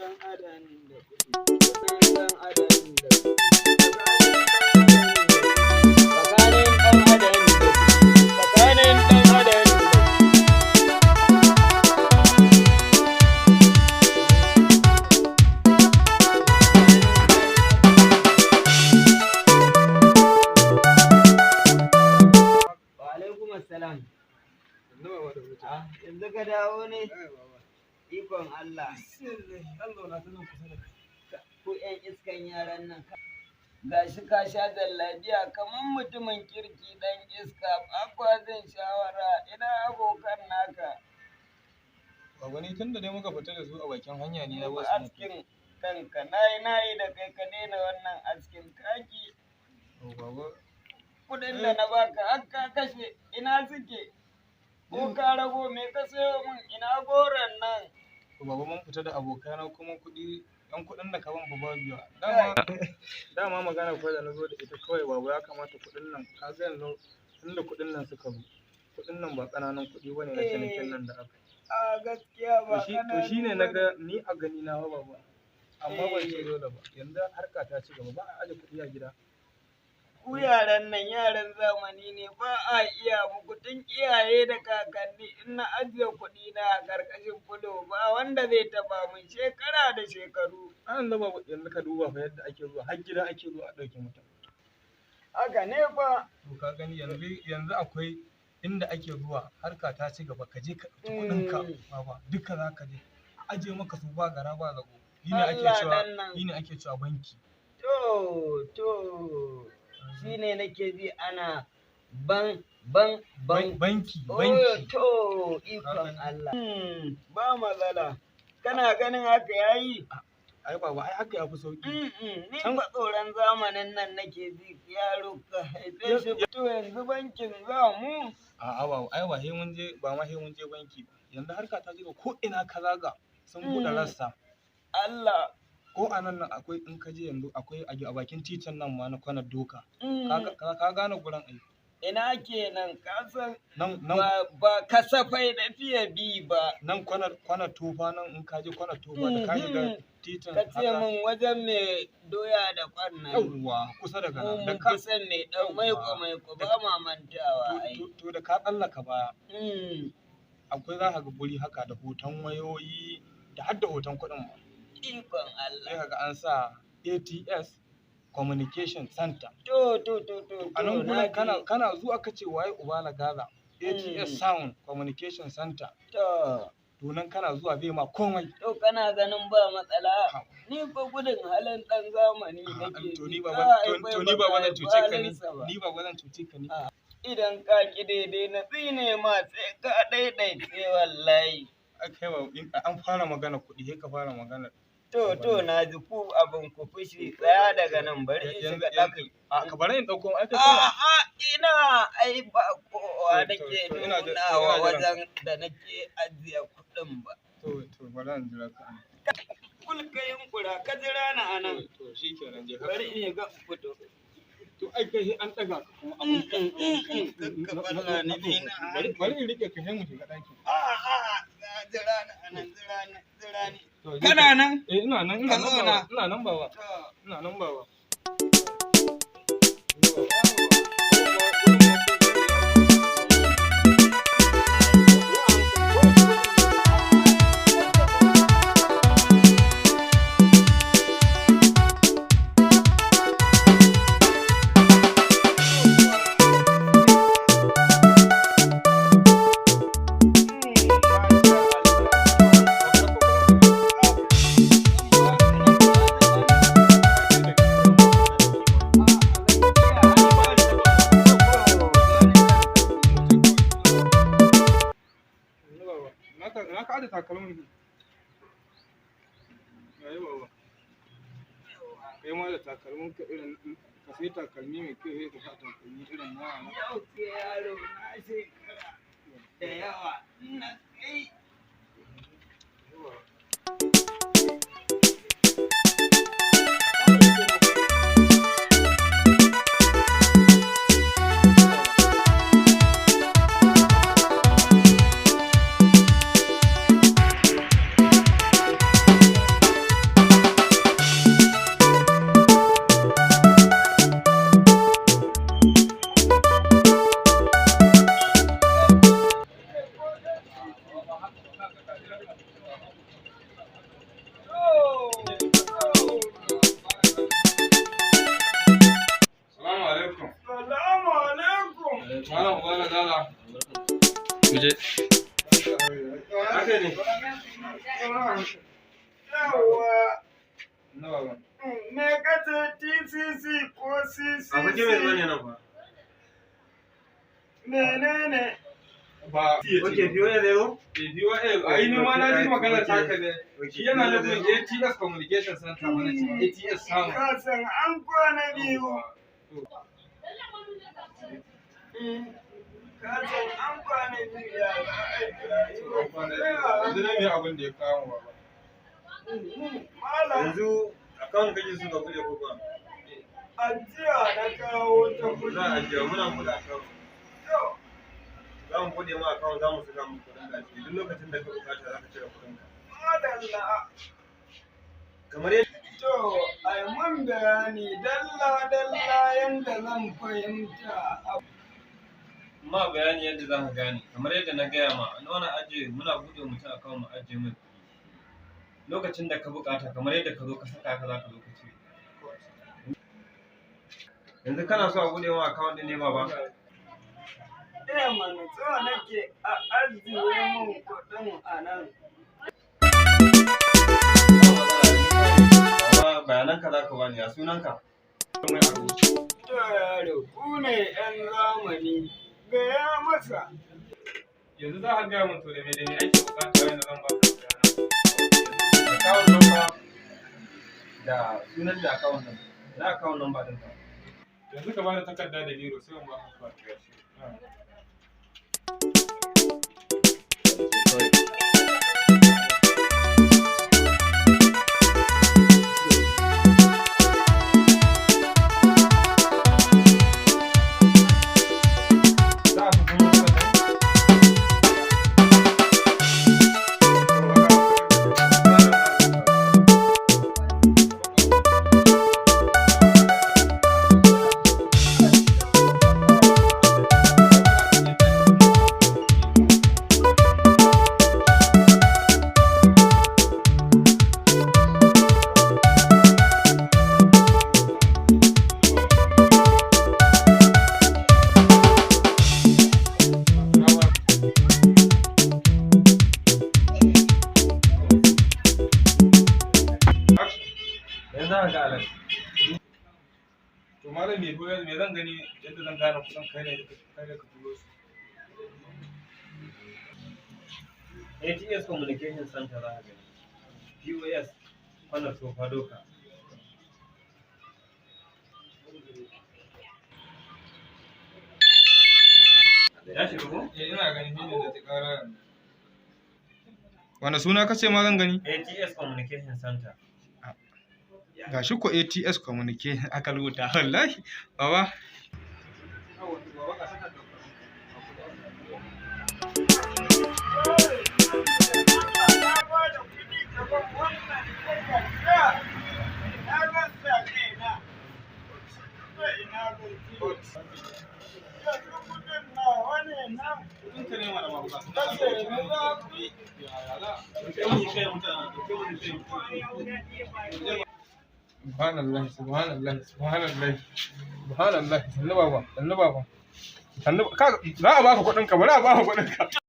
ɗan adam da kuɗi, tsakanin ɗan adam da kuɗi, tsakanin ɗan adam da kuɗi, tsakanin ɗan adam da kuɗi. Wa alaikum assalam. Yanzu ka dawo ne? Ikon Allah. Ku ‘yan iskan yaran nan. Gashi ka sha jallabiya kamar mutumin kirki ɗan iska. Akwa zan shawara ina abokan naka. Baba ni tun da dai muka fita da su a bakin hanya ne na Yanzu wasu askin kanka nayi da kai ka daina wannan askin kaki. baba Kuɗin da na baka har ka kashe ina suke? Ko ka rago me ka sayo min ina goron nan? baba mun fita da abokana kuma kuɗi ɗan kuɗin da ka ban ba biya dama magana kawai da na zo da ita kawai baba ya kamata kuɗin nan ka ga yanzu tunda kuɗin nan suka zo kuɗin nan ba ƙananan kuɗi bane na cinikin nan da aka A gaskiya ba to shine na ga ni a gani na baba amma ban ce dole ba yanzu harka ta ci gaba ba a aje kuɗi a gida Ku yaran nan yaran zamani ne ba a iya muku tun iyaye da kakanni in na ajiye kuɗi na a ƙarƙashin fulo ba wanda zai taɓa mun shekara da shekaru. an da baba yanzu ka duba fa yadda ake zuwa har gida ake zuwa a ɗauke mutum Haka ne fa. to ka gani yanzu akwai inda ake zuwa harka ta ci gaba ka je ka ɗauki kuɗinka baba duka za ka je a aje maka su ba gara ba zago shi ne ake cewa banki To shi ne nake ji ana banki to ikon Allah. Ba matsala. Kana ganin haka yayi? ai baba ai haka ya fi sauki Ni ba tsoron zamanin nan nake ji yaro ka haife shi to yanzu bankin za mu? a'a baba ai ba sai mun je ba ma sai mun je banki ba yanzu harka ta shiga ko ina ka zaga sun buɗe rassa Allah ko a nan akwai in ka je yanzu akwai a bakin titin nan ma na kwanar doka ka gane gurin ai ina kenan ka san nan ba kasafai da fiye bi ba nan kwanar tufa nan in ka je kwanar tufa da ka shiga titin ka ce min wajen mai doya da kwan nan yawwa kusa da nan da ka san ne dan maiko ba ma mantawa ai to da ka tsallaka baya akwai za ka ga guri haka da hoton wayoyi da har da hoton kuɗin ma ikon Allah sai kaga an sa ATS Communication Center to a nan gurin kana zuwa ka ce waye Ubala Gaza ATS Sound Communication Center to nan kana zuwa zai ma komai to kana ganin ba matsala ni fa gudun halin dan zamani nake to ni ba wannan cuce ka ni ba wannan cuce ka ni idan ka ki daidai na tsine ma sai ka daidaice wallahi kai ba an fara magana kuɗi sai ka fara magana to na ji ku abin ku fushi tsaya daga nan bari in shiga ɗakin ka bari in ɗauko ai ina ai ba kowa nake nunawa wajen da nake ajiye kuɗin ba to bari in jira ka kulka yunkura ka jira ni a nan to shikenan je bari in ga fito to ai kai an ɗaga ka kuma bari in rike ka sai mu shiga ɗaki jira ni a nan jira ni kana nan ina nan baba na ka da takalmin yayi baba kai ma da takalmin ka irin ka sai takalmi mai kyau sai ka sa takalmi irin na yau ce yaro na shekara da yawa na kai Haka ne. Yawwa. Me kace TCC ko CCC? Ba kuke mai zuwa ne nan ba. Menene? Ba. Okay, POS ne ko? POS. Ai ni ma na ji magana ta ka ne. Shi yana nufin ATS Communication Center wani ce ATS samu. Ka san an kwana biyu. Ka san an kwana biyu ya za a yi Yanzu ne mai abin da ya kawo ba. Malam, Yanzu account kake so ka bude ko ba? ajiya na kawo ta kuɗi. Za a ajiye muna bude account. Yau, Za mu bude ma account za mu saka mu kuɗin ka ciki duk lokacin da ka bukata za ka cire kuɗin ka. madalla. Kamar yadda To, ai mun bayani dalla-dalla yanda zan fahimta. ma bayani yadda za ka gane kamar yadda na gaya ma na ajiye muna bude mutum account mu ajiye mai lokacin da ka bukata kamar yadda ka zo ka saka ka za ka zo ka cire. Yanzu kana so a bude ma account din ne baba? Mana so nake a ajiye mun kuɗin a nan. Baba bayanan ka za ka bani ya sunan ka? To yaro, ku ne 'yan zamani, gaya masa. Yanzu za a gaya mun to da me ake bukata wanda zan ba ka Account number da sunan da account number. Na account number din ka. yanzu ka bani takarda da biro sai mun ba ka gashi. To malam me zan gani yadda zan gane kuɗin kai ne ka turo su. ATS Communication Center za ka gani. POS Kwanar Sofa Doka. Ya shiga ko? Ina gani shi ne da ta ƙara. Wanda suna kace ma zan gani? ATS Communication Center. Ga shi ko ATS Communication aka rubuta wallahi baba. Subhanallah, subhanallah, subhanallah, subhanallah, sannu baba, sannu baba, sannu ka za a baka kuɗin ka, bari a baka kuɗin ka.